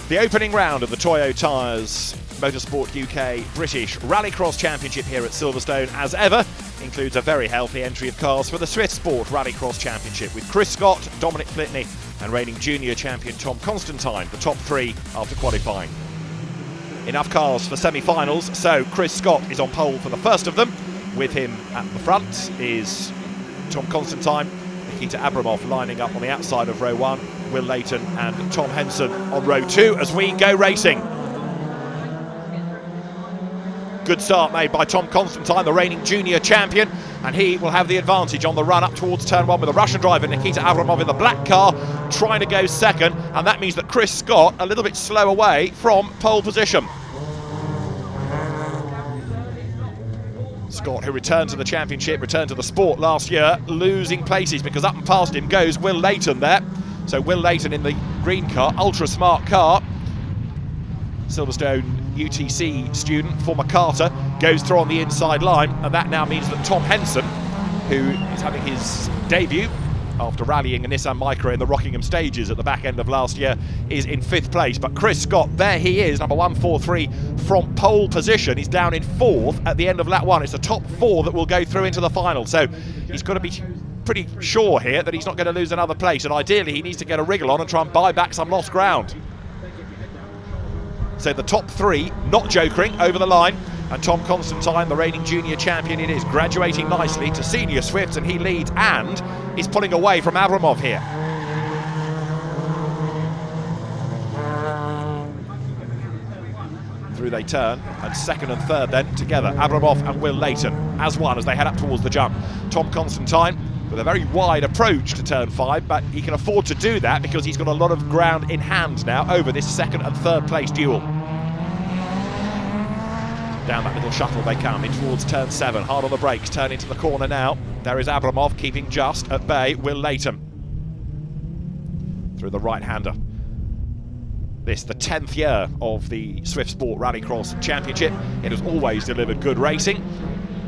The opening round of the Toyo Tyres Motorsport UK British Rallycross Championship here at Silverstone, as ever, includes a very healthy entry of cars for the Swift Sport Rallycross Championship, with Chris Scott, Dominic Flitney and reigning junior champion Tom Constantine the top three after qualifying. Enough cars for semi-finals, so Chris Scott is on pole for the first of them. With him at the front is Tom Constantine, Nikita Abramov lining up on the outside of row one, Will Leighton and Tom Henson on row two as we go racing. Good start made by Tom Constantine, the reigning junior champion, and he will have the advantage on the run up towards turn one with the Russian driver Nikita Abramov in the black car trying to go second, and that means that Chris Scott a little bit slow away from pole position. Scott, who returned to the championship, returned to the sport last year, losing places because up and past him goes Will Leighton there. So Will Leighton in the green car, ultra smart car. Silverstone UTC student, former Carter, goes through on the inside line, and that now means that Tom Henson, who is having his debut after rallying a Nissan Micra in the Rockingham stages at the back end of last year, is in fifth place. But Chris Scott, there he is, number 143 from pole position. He's down in fourth at the end of lap one. It's the top four that will go through into the final. So he's got to be pretty sure here that he's not going to lose another place, and ideally he needs to get a wriggle on and try and buy back some lost ground. So the top three not jokering over the line, and Tom Constantine, the reigning junior champion, it is, graduating nicely to senior Swifts, and he leads and is pulling away from Abramov here. Through they turn, and second and third then together, Abramov and Will Leighton as one as they head up towards the jump. Tom Constantine with a very wide approach to turn five, but he can afford to do that because he's got a lot of ground in hand now over this second and third place duel. Down that little shuttle they come in towards turn seven, hard on the brakes, turn into the corner now. There is Abramov keeping just at bay Will Leighton through the right-hander. This, the 10th year of the Swift Sport Rallycross Championship. It has always delivered good racing,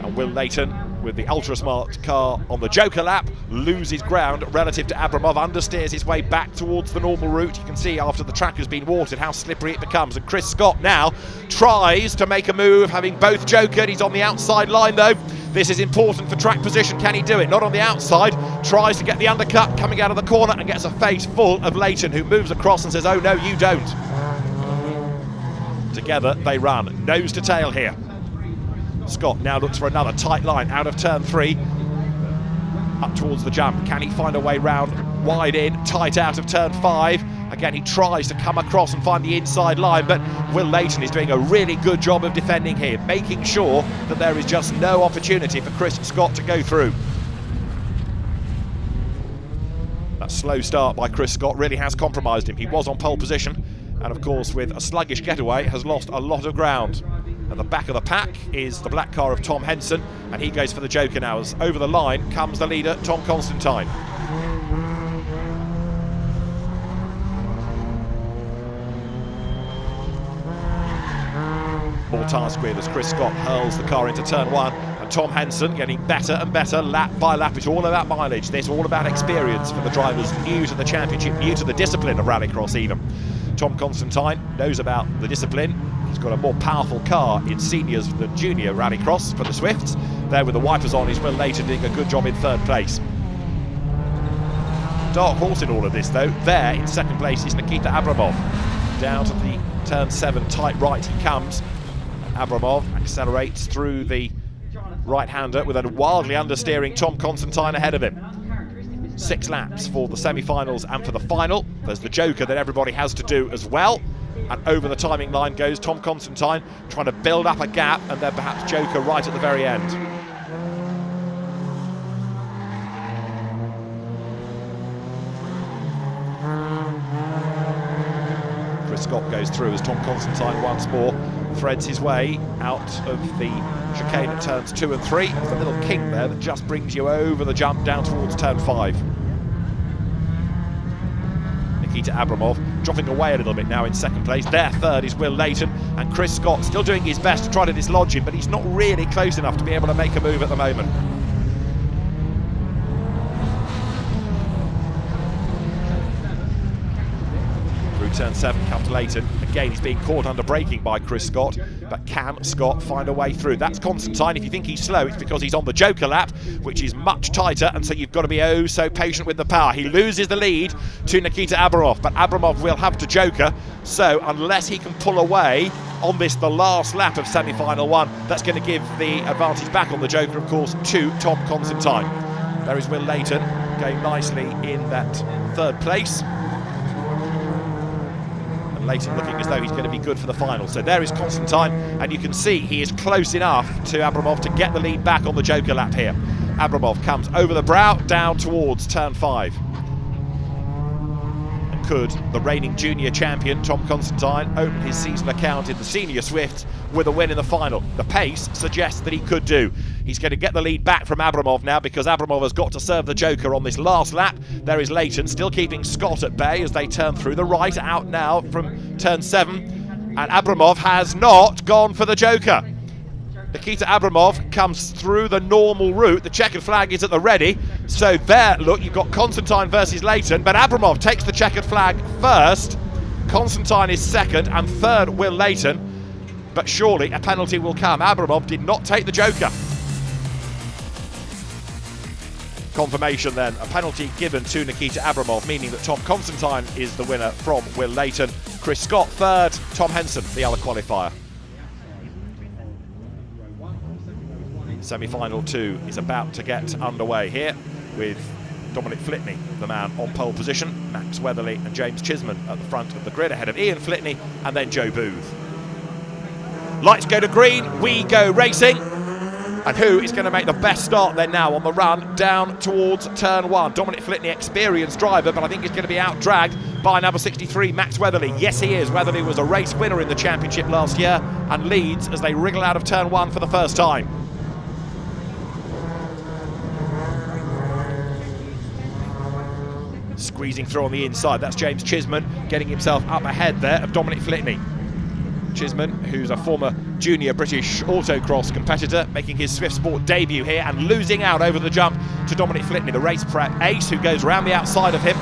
and Will Leighton, with the ultra-smart car on the Joker lap, loses ground relative to Abramov, understeers his way back towards the normal route. You can see after the track has been watered how slippery it becomes, and Chris Scott now tries to make a move, having both jokered. He's on the outside line though. This is important for track position. Can he do it? Not on the outside. Tries to get the undercut coming out of the corner and gets a face full of Leighton, who moves across and says, oh no, you don't. Together they run, nose to tail here. Scott now looks for another tight line out of turn three, up towards the jump. Can he find a way round, wide in, tight out of turn five? Again, he tries to come across and find the inside line, but Will Leighton is doing a really good job of defending here, making sure that there is just no opportunity for Chris Scott to go through. That slow start by Chris Scott really has compromised him. He was on pole position, and of course with a sluggish getaway has lost a lot of ground. At the back of the pack is the black car of Tom Henson, and he goes for the joker now as over the line comes the leader, Tom Constantine. More tyre squid as Chris Scott hurls the car into turn one, and Tom Henson getting better and better lap by lap. It's all about mileage, this all about experience for the drivers new to the championship, new to the discipline of Rallycross even. Tom Constantine knows about the discipline. He's got a more powerful car in seniors than junior Rallycross for the Swifts. There with the wipers on is Will Leighton doing a good job in third place. Dark horse in all of this though. There in second place is Nikita Abramov. Down to the turn seven tight right he comes. Abramov accelerates through the right-hander with a wildly understeering Tom Constantine ahead of him. 6 laps for the semi-finals and for the final. There's the joker that everybody has to do as well. And over the timing line goes Tom Constantine, trying to build up a gap and then perhaps joker right at the very end. Chris Scott goes through as Tom Constantine once more threads his way out of the chicane at turns 2 and 3. There's a little kink there that just brings you over the jump down towards turn 5. Nikita Abramov dropping away a little bit now in second place. There third is Will Leighton, and Chris Scott still doing his best to try to dislodge him, but he's not really close enough to be able to make a move at the moment. Through turn 7 comes Leighton. Again, he's being caught under braking by Chris Scott, but can Scott find a way through? That's Constantine. If you think he's slow, it's because he's on the Joker lap, which is much tighter, and so you've got to be oh so patient with the power. He loses the lead to Nikita Abramov, but Abramov will have to Joker, so unless he can pull away on this, the last lap of semi-final 1, that's going to give the advantage back on the Joker, of course, to Tom Constantine. There is Will Leighton going nicely in that 3rd place. And Leighton looking as though he's going to be good for the final. So there is Constantine, and you can see he is close enough to Abramov to get the lead back on the Joker lap here. Abramov comes over the brow, down towards turn 5. Could the reigning junior champion Tom Constantine open his season account in the senior Swifts with a win in the final? The pace suggests that he could do. He's going to get the lead back from Abramov now, because Abramov has got to serve the Joker on this last lap. There is Leighton still keeping Scott at bay as they turn through the right, out now from turn 7, and Abramov has not gone for the Joker. Nikita Abramov comes through the normal route. The checkered flag is at the ready. So there, look, you've got Constantine versus Leighton, but Abramov takes the checkered flag first. Constantine is second, and third, Will Leighton. But surely a penalty will come. Abramov did not take the Joker. Confirmation then, a penalty given to Nikita Abramov, meaning that Tom Constantine is the winner from Will Leighton. Chris Scott third, Tom Henson the other qualifier. Semi-final 2 is about to get underway here with Dominic Flitney, the man on pole position, Max Weatherly and James Chisman at the front of the grid ahead of Ian Flitney and then Joe Booth. Lights go to green, we go racing. And who is going to make the best start then now on the run down towards turn 1? Dominic Flitney, experienced driver, but I think he's going to be out-dragged by number 63, Max Weatherly. Yes, he is. Weatherly was a race winner in the championship last year and leads as they wriggle out of turn 1 for the first time. Squeezing through on the inside, that's James Chisman getting himself up ahead there of Dominic Flitney. Chisman, who's a former junior British autocross competitor, making his Swift Sport debut here and losing out over the jump to Dominic Flitney, the race prep ace who goes round the outside of him.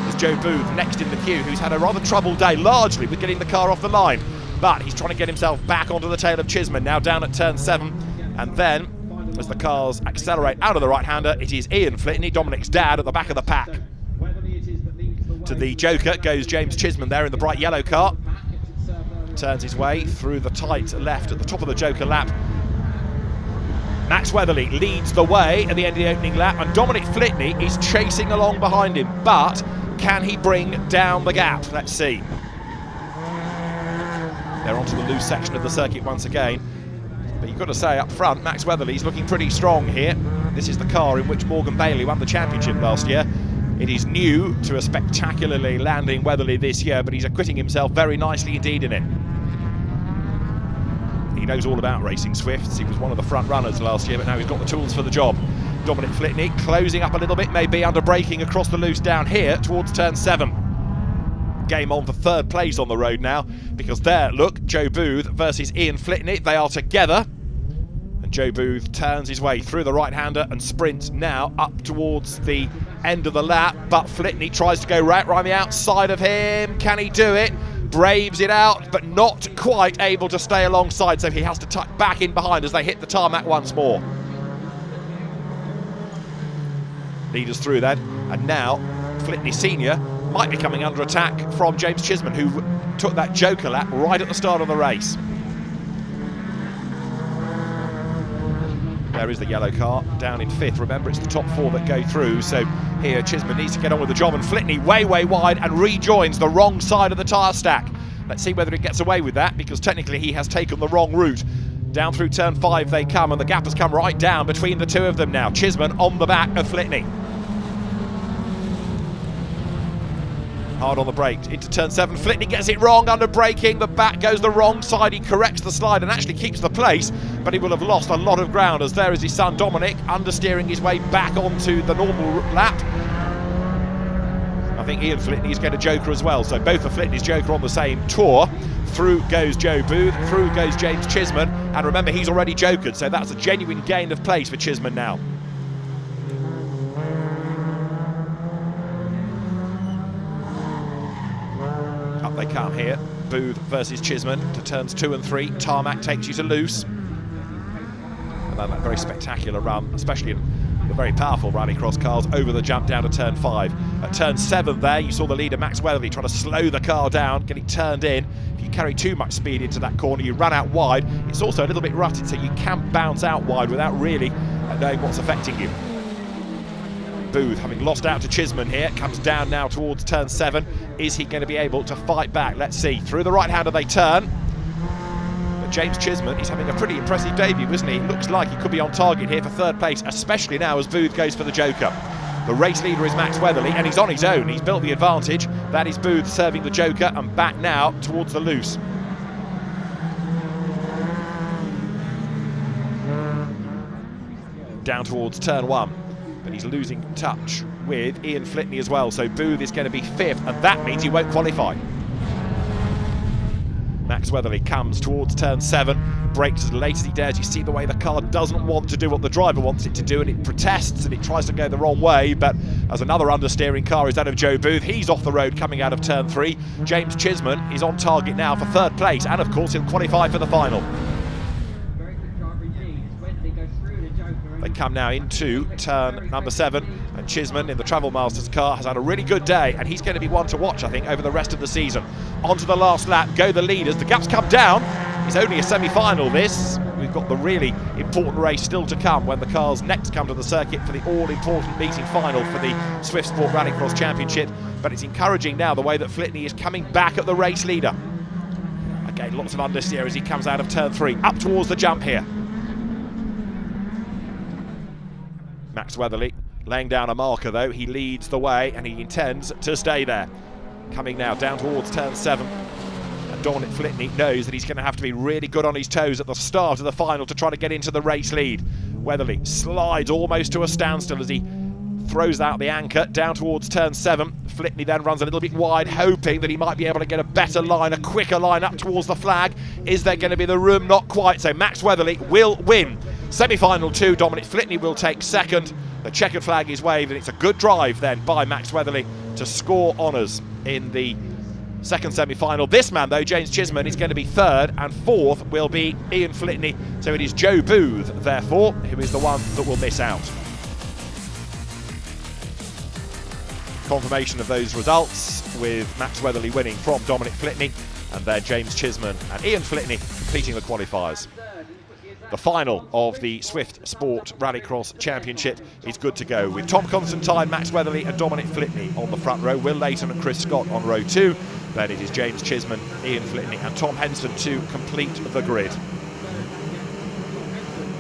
There's Joe Booth next in the queue, who's had a rather troubled day largely with getting the car off the line, but he's trying to get himself back onto the tail of Chisman, now down at turn 7. And then as the cars accelerate out of the right-hander, it is Ian Flitney, Dominic's dad, at the back of the pack. To the Joker goes James Chisman there in the bright yellow car. Turns his way through the tight left at the top of the Joker lap. Max Weatherly leads the way at the end of the opening lap, and Dominic Flitney is chasing along behind him, but can he bring down the gap? Let's see. They're onto the loose section of the circuit once again, but you've got to say up front, Max Weatherly's looking pretty strong here. This is the car in which Morgan Bailey won the championship last year. It is new to a spectacularly landing Weatherly this year, but he's acquitting himself very nicely indeed in it. He knows all about racing Swifts. He was one of the front runners last year, but now he's got the tools for the job. Dominic Flitney closing up a little bit, maybe under braking across the loose down here towards turn 7. Game on for 3rd place on the road now, because there, look, Joe Booth versus Ian Flitney. They are together. And Joe Booth turns his way through the right-hander and sprints now up towards the end of the lap, but Flitney tries to go right around the outside of him. Can he do it? Braves it out, but not quite able to stay alongside, so he has to tuck back in behind as they hit the tarmac once more. Leaders through then, and now Flitney Senior might be coming under attack from James Chisman, who took that Joker lap right at the start of the race. There is the yellow car down in 5th. Remember, it's the top 4 that go through, so here Chisman needs to get on with the job, and Flitney way wide and rejoins the wrong side of the tyre stack. Let's see whether he gets away with that, because technically he has taken the wrong route. Down through turn 5 they come, and the gap has come right down between the two of them now. Chisman on the back of Flitney. Hard on the brake into turn 7. Flitney gets it wrong under braking. The back goes the wrong side. He corrects the slide and actually keeps the place, but he will have lost a lot of ground, as there is his son Dominic understeering his way back onto the normal lap. I think Ian Flitney is going to Joker as well, so both of Flitney's Joker on the same tour. Through goes Joe Booth, through goes James Chisman, and remember, he's already jokered, so that's a genuine gain of place for Chisman now. they come here. Booth versus Chisman to turns 2 and 3. Tarmac takes you to loose. And then that very spectacular run, especially in the very powerful Rallycross cars, over the jump down to turn 5. At turn 7 there, you saw the leader, Max Weatherly, trying to slow the car down, get it turned in. If you carry too much speed into that corner, you run out wide. It's also a little bit rutted, so you can bounce out wide without really knowing what's affecting you. Booth, having lost out to Chisman here, comes down now towards turn 7. Is he going to be able to fight back? Let's see. Through the right-hander they turn. But James Chisman is having a pretty impressive debut, isn't he? Looks like he could be on target here for 3rd place, especially now as Booth goes for the Joker. The race leader is Max Weatherly, and he's on his own. He's built the advantage. That is Booth serving the Joker, and back now towards the loose. Down towards turn 1. But he's losing touch with Ian Flitney as well, so Booth is going to be 5th, and that means he won't qualify. Max Weatherly comes towards turn 7, brakes as late as he dares. You see the way the car doesn't want to do what the driver wants it to do, and it protests and it tries to go the wrong way, but as another understeering car is that of Joe Booth, he's off the road coming out of turn 3. James Chisman is on target now for 3rd place, and of course he'll qualify for the final. They come now into turn number 7, and Chisman in the Travel Masters car has had a really good day, and he's going to be one to watch, I think, over the rest of the season. On to the last lap go the leaders. The gap's come down. It's only a semi-final this. We've got the really important race still to come when the cars next come to the circuit for the all-important meeting final for the Swift Sport Rallycross Championship. But it's encouraging now the way that Flitney is coming back at the race leader. Again, lots of understeer as he comes out of turn 3, up towards the jump here. Max Weatherly laying down a marker though. He leads the way and he intends to stay there. Coming now down towards turn 7. And Dominic Flitney knows that he's going to have to be really good on his toes at the start of the final to try to get into the race lead. Weatherly slides almost to a standstill as he throws out the anchor down towards turn 7. Flitney then runs a little bit wide, hoping that he might be able to get a better line, a quicker line up towards the flag. Is there going to be the room? Not quite. So Max Weatherly will win semi-final 2. Dominic Flitney will take 2nd. The checkered flag is waved, and it's a good drive then by Max Weatherly to score honours in the 2nd semi-final. This man though, James Chisman, is going to be 3rd, and 4th will be Ian Flitney. So it is Joe Booth, therefore, who is the one that will miss out. Confirmation of those results with Max Weatherly winning from Dominic Flitney, and then James Chisman and Ian Flitney completing the qualifiers. The final of the Swift Sport Rallycross Championship is good to go with Tom Constantine, Max Weatherly and Dominic Flitney on the front row, Will Layton and Chris Scott on row 2. Then it is James Chisman, Ian Flitney and Tom Henson to complete the grid.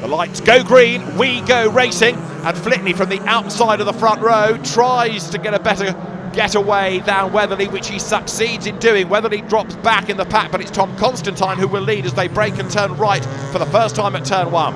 The lights go green, we go racing, and Flitney from the outside of the front row tries to get a better getaway than Weatherly, which he succeeds in doing. Weatherly drops back in the pack, but it's Tom Constantine who will lead as they brake and turn right for the first time at turn 1.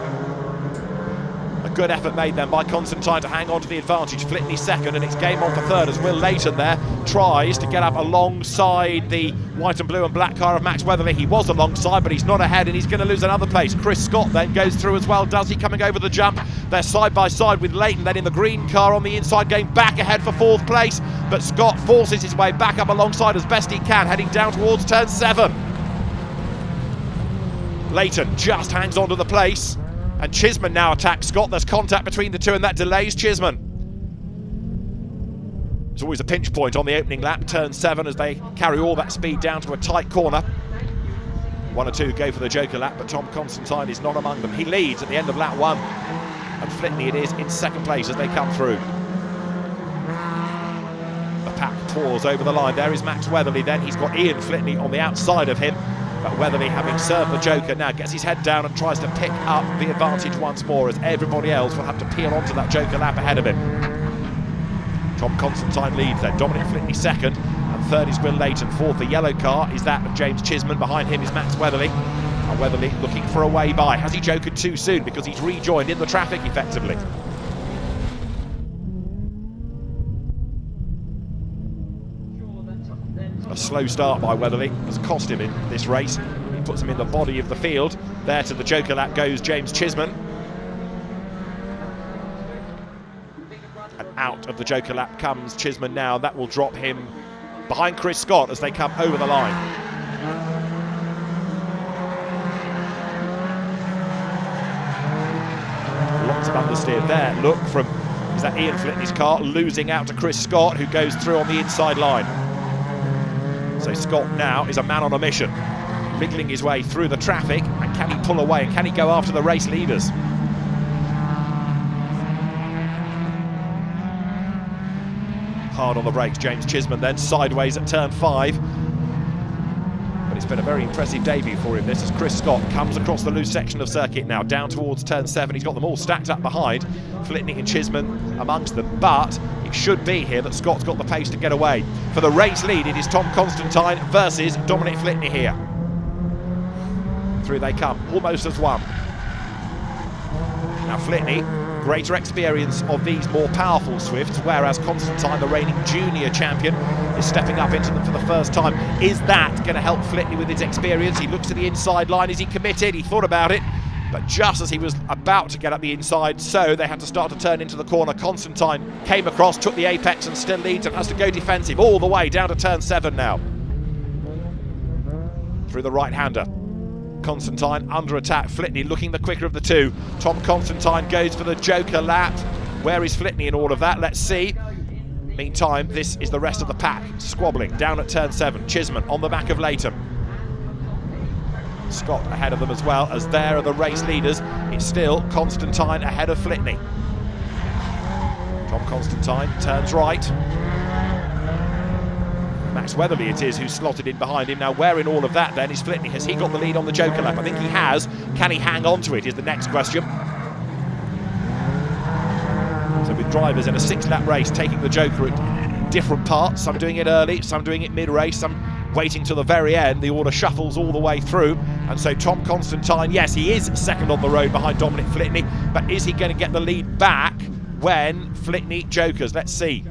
A good effort made then by Constantine to hang on to the advantage. Flitney 2nd, and it's game on for 3rd as Will Layton there tries to get up alongside the white and blue and black car of Max Weatherly. He was alongside, but he's not ahead, and he's going to lose another place. Chris Scott then goes through as well, does he, coming over the jump. They're side by side with Layton then in the green car on the inside, going back ahead for 4th place, but Scott forces his way back up alongside as best he can, heading down towards turn 7. Layton just hangs on to the place, and Chisman now attacks Scott. There's contact between the two, and that delays Chisman. There's always a pinch point on the opening lap, turn 7, as they carry all that speed down to a tight corner. 1 or 2 go for the Joker lap, but Tom Constantine is not among them. He leads at the end of lap 1, and Flitney it is in 2nd place as they come through. The pack pours over the line. There is Max Weatherly then. He's got Ian Flitney on the outside of him. But Weatherly, having served the Joker, now gets his head down and tries to pick up the advantage once more, as everybody else will have to peel onto that Joker lap ahead of him. Tom Constantine leads then. Dominic Flitney 2nd, and 3rd is Will Layton. 4th, the yellow car, is that of James Chisman. Behind him is Max Weatherly. And Weatherly looking for a way by. Has he jokered too soon? Because he's rejoined in the traffic effectively. A slow start by Weatherly has cost him in this race. He puts him in the body of the field. There to the Joker lap goes James Chisman. And out of the Joker lap comes Chisman now. That will drop him behind Chris Scott as they come over the line. Lots of understeer there. Look from, is that Ian Flitney's car, losing out to Chris Scott, who goes through on the inside line. So Scott now is a man on a mission, wriggling his way through the traffic, and can he pull away, and can he go after the race leaders? Hard on the brakes, James Chisholm then sideways at turn 5. But it's been a very impressive debut for him, this, as Chris Scott comes across the loose section of circuit now, down towards turn 7. He's got them all stacked up behind, Flitney and Chisholm amongst them, but it should be here that Scott's got the pace to get away. For the race lead, it is Tom Constantine versus Dominic Flitney here. Through they come, almost as one. Now Flitney, greater experience of these more powerful Swifts, whereas Constantine, the reigning junior champion, is stepping up into them for the first time. Is that going to help Flitney with his experience? He looks to the inside line. Is he committed? He thought about it, but just as he was about to get up the inside, so they had to start to turn into the corner. Constantine came across, took the apex and still leads, and has to go defensive all the way down to turn 7 now. Through the right-hander. Constantine under attack, Flitney looking the quicker of the two. Tom Constantine goes for the joker lap. Where is Flitney in all of that? Let's see. Meantime, this is the rest of the pack squabbling down at turn 7. Chisholm on the back of Latham. Scott ahead of them as well, as there are the race leaders. It's still Constantine ahead of Flitney. Tom Constantine turns right. Max Weatherly it is who's slotted in behind him. Now where in all of that then is Flitney? Has he got the lead on the joker lap? I think he has. Can he hang on to it is the next question. So with drivers in a 6-lap race taking the joker at different parts, some doing it early, some doing it mid-race, some waiting till the very end, the order shuffles all the way through. And so Tom Constantine, yes, he is second on the road behind Dominic Flitney, but is he going to get the lead back when Flitney jokers? Let's see.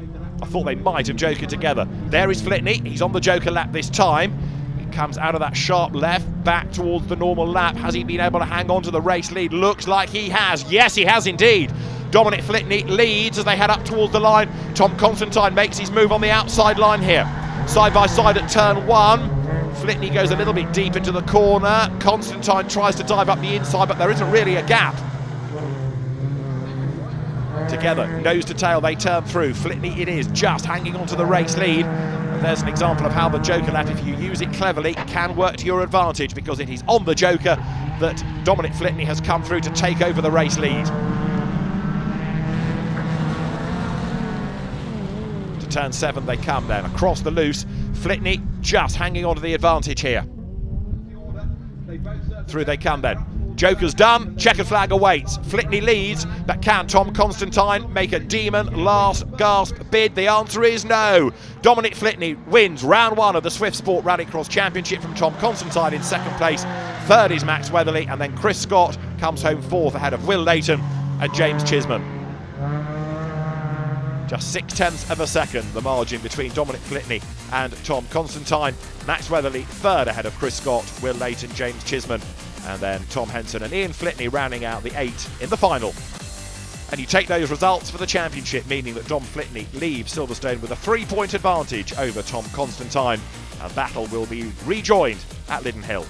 I thought they might have jokered together. There is Flitney, he's on the joker lap this time. He comes out of that sharp left, back towards the normal lap. Has he been able to hang on to the race lead? Looks like he has. Yes, he has indeed. Dominic Flitney leads as they head up towards the line. Tom Constantine makes his move on the outside line here. Side by side at turn 1. Flitney goes a little bit deep into the corner. Constantine tries to dive up the inside, but there isn't really a gap. Together, nose to tail, they turn through. Flitney it is, just hanging on to the race lead. And there's an example of how the joker lap, if you use it cleverly, can work to your advantage, because it is on the joker that Dominic Flitney has come through to take over the race lead. To turn 7 they come then, across the loose. Flitney just hanging on to the advantage here. Through they come then. Joker's done, checkered flag awaits. Flitney leads, but can Tom Constantine make a demon last gasp bid? The answer is no. Dominic Flitney wins round 1 of the Swift Sport Rallycross Championship from Tom Constantine in 2nd place. 3rd is Max Weatherly, and then Chris Scott comes home 4th ahead of Will Layton and James Chisholm. Just 0.6 of a second, the margin between Dominic Flitney and Tom Constantine. Max Weatherly 3rd ahead of Chris Scott, Will Layton, James Chisholm, and then Tom Henson and Ian Flitney rounding out the 8 in the final. And you take those results for the championship, meaning that Dom Flitney leaves Silverstone with a 3-point advantage over Tom Constantine. And battle will be rejoined at Linden Hill.